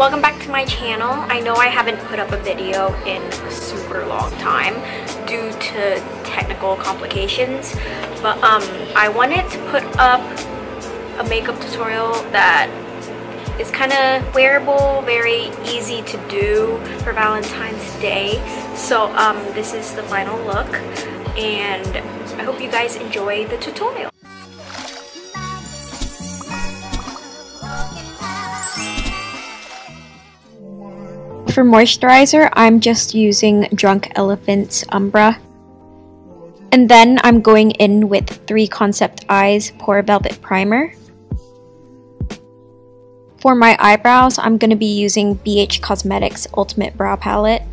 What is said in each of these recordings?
welcome back to my channel. I know I haven't put up a video in a super long time due to technical complications, but I wanted to put up a makeup tutorial that is kind of wearable, very easy to do for Valentine's Day. So this is the final look, and I hope you guys enjoy the tutorial. For moisturizer, I'm just using Drunk Elephant's Umbra. And then I'm going in with 3 Concept Eyes Pore Velvet Primer. For my eyebrows, I'm going to be using BH Cosmetics Ultimate Brow Palette.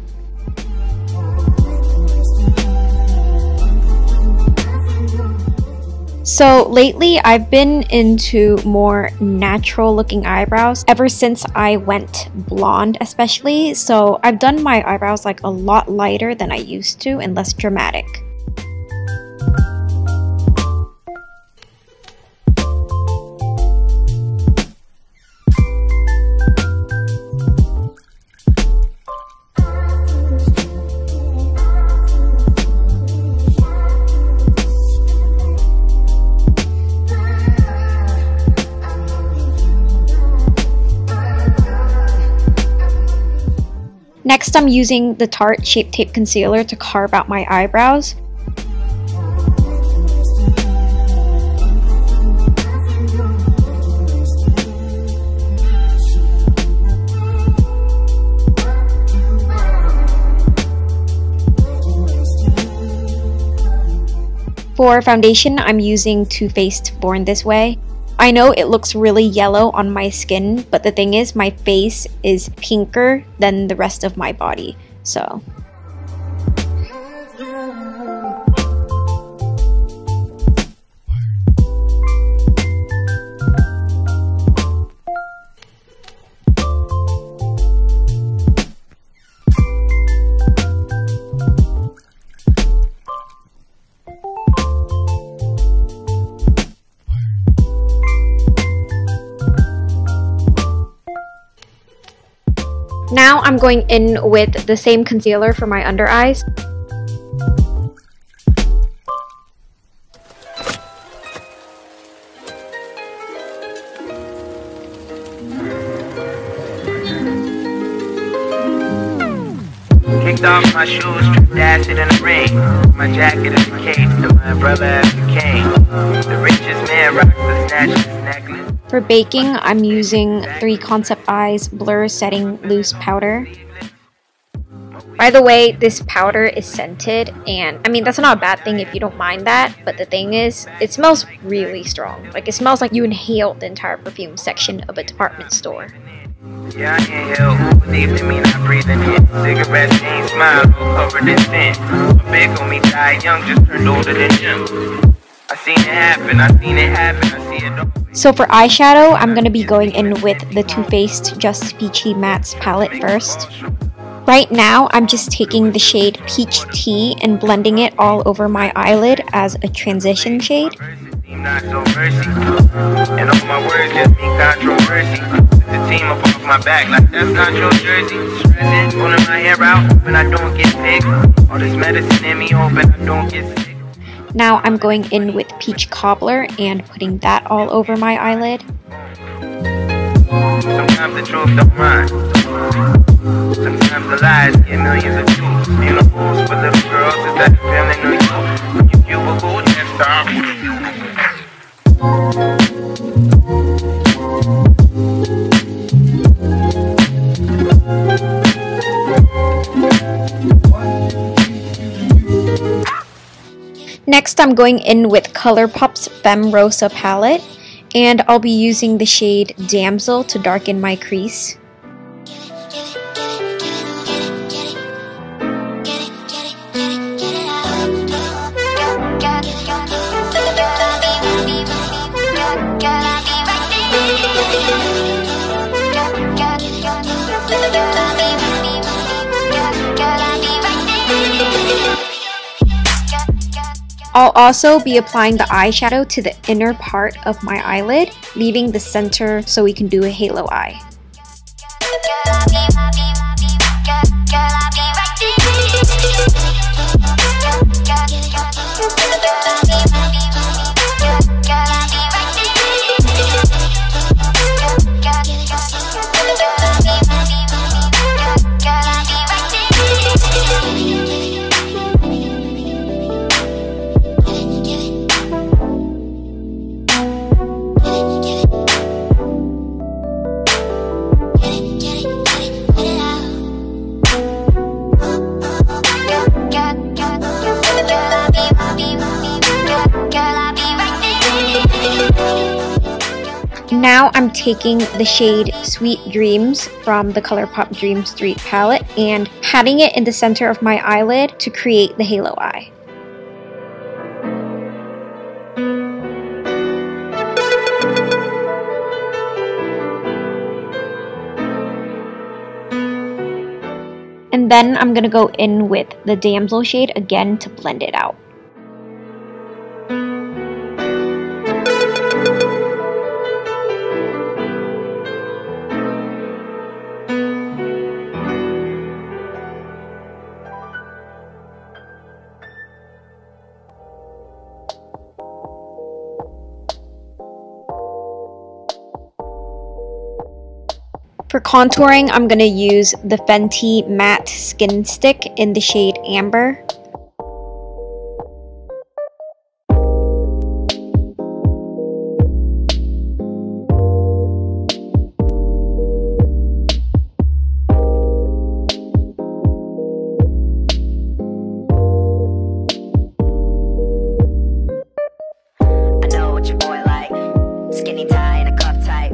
So lately I've been into more natural looking eyebrows ever since I went blonde especially, so I've done my eyebrows like a lot lighter than I used to and less dramatic. Next, I'm using the Tarte Shape Tape Concealer to carve out my eyebrows. For foundation, I'm using Too Faced Born This Way. I know it looks really yellow on my skin, but the thing is my face is pinker than the rest of my body, so. Now I'm going in with the same concealer for my under eyes. Kicked off my shoes, stripped acid in the ring. My jacket is a case, and my brother has a cane. The richest man rocks the snatch his necklace. For baking, I'm using 3 Concept Eyes Blur Setting Loose Powder. By the way, this powder is scented, and I mean that's not a bad thing if you don't mind that, but the thing is, it smells really strong. Like, it smells like you inhaled the entire perfume section of a department store. Yeah, I inhale, who believed in me not breathing in. Cigarettes ain't smile, all covered in sin. A big on me died young, just turned older than Jim. I seen it happen, I seen it happen, I see it all. So for eyeshadow, I'm going to be going in with the Too Faced Just Peachy Mattes palette first. Right now, I'm just taking the shade Peach Tea and blending it all over my eyelid as a transition shade. Not so mercy, and all my words just mean controversy. The team up off my back like that's not your jersey. Stressing, pulling my hair out, hoping I don't get picked. All this medicine in me, hoping I don't get sick. Now I'm going in with Peach Cobbler and putting that all over my eyelid. Sometimes the truth don't mind. Sometimes the lies get millions of views. Ain't no rules for little girls, is that the feeling of you? When you feel a cool, then start with you. Next, I'm going in with ColourPop's Femme Rosa palette, and I'll be using the shade Damsel to darken my crease. I'll also be applying the eyeshadow to the inner part of my eyelid, leaving the center so we can do a halo eye. Now I'm taking the shade Sweet Dreams from the ColourPop Dream Street palette and patting it in the center of my eyelid to create the halo eye. And then I'm gonna go in with the Damsel shade again to blend it out. For contouring, I'm going to use the Fenty Matte Skin Stick in the shade Amber. I know what your boy like, skinny tie and a cuff type.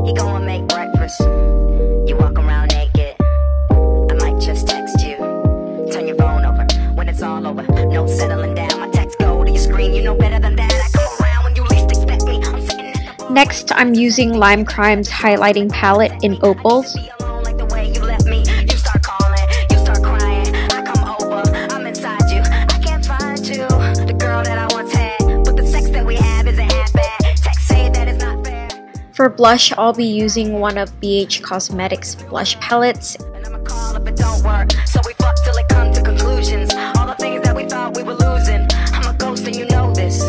He go and make breakfast. You walk around naked. I might just text you. Turn your phone over when it's all over. No settling down. My text go to your screen. You know better than that. I come around when you least expect me. I'm sitting at the Next, I'm using Lime Crime's highlighting palette in opals. be alone like the way you left me. You start calling, you start crying. I come over, I'm inside you. I can't find you, the girl that I once had. But the sex that we have isn't half bad. Text say that it's not fair. For blush, I'll be using one of BH Cosmetics blush palettes. And I'ma call if it don't work. So we fuck till it come to conclusions. All the things that we thought we were losing. I'm a ghost and you know this.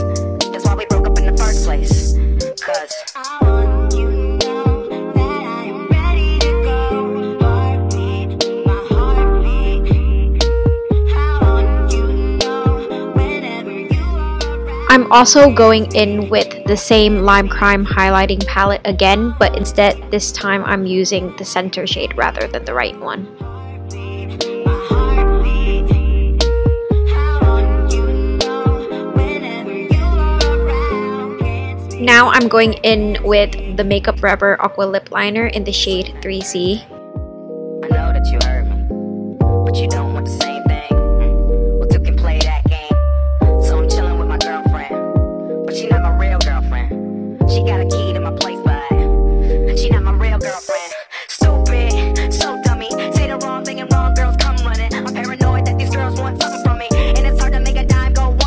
That's why we broke up in the first place. Cause I want you to know that I am ready to go. Heartbeat, my heartbeat. I want you to know whenever you are around. I'm also going in with the same Lime Crime highlighting palette again, but instead this time I'm using the center shade rather than the right one. Now I'm going in with the Makeup Forever Aqua Lip Liner in the shade 3C. I know that you heard me, but you don't want the same thing. Well, two can play that game. So I'm chilling with my girlfriend, but she not my real girlfriend. She got a key to my place, but she not my real girlfriend. Stupid, so dummy. Say the wrong thing and wrong girls come running. I'm paranoid that these girls want something from me, and it's hard to make a dime go 100.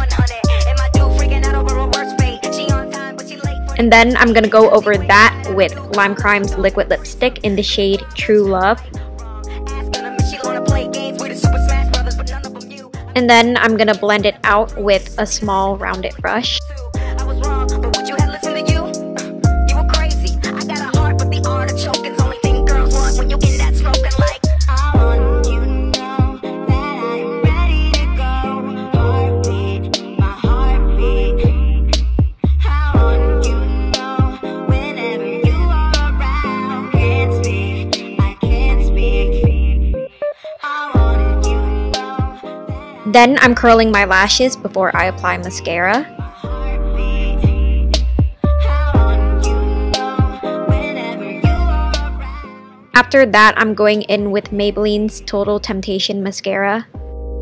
Am I due freaking out over a worse fate? She on time, but she late for. And then I'm gonna go over that with Lime Crime's liquid lipstick in the shade True Love. And then I'm gonna blend it out with a small rounded brush. I was wrong, but would you have listened to you? You were crazy. I got a heart, but the art of choking's only thing girls want when you get that stroking like. I want you to know that I am ready to go. Heartbeat, my heartbeat. I want you to know whenever you are around. Can't speak, I can't speak. I wanted you to know. Then I'm curling my lashes before I apply mascara. After that, I'm going in with Maybelline's Total Temptation mascara.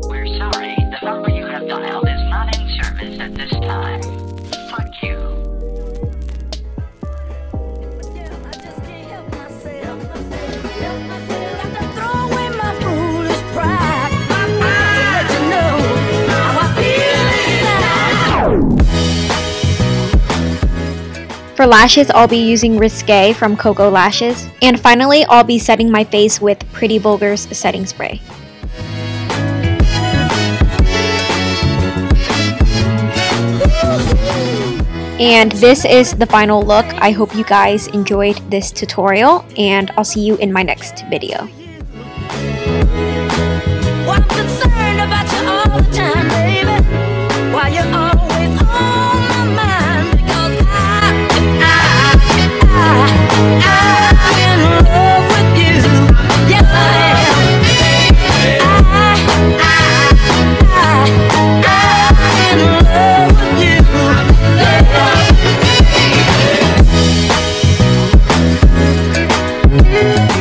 We're sorry, the number you have dialed is not in service at this time. Fuck you. For lashes, I'll be using Risque from Coco Lashes. And finally, I'll be setting my face with Pretty Vulgar's setting spray. And this is the final look. I hope you guys enjoyed this tutorial, and I'll see you in my next video. Well, I'm concerned about you all the time, baby. Why you're always on my mind? Because I'm in love with you. Yes, I am. I'm in love with you. Yeah. Bye.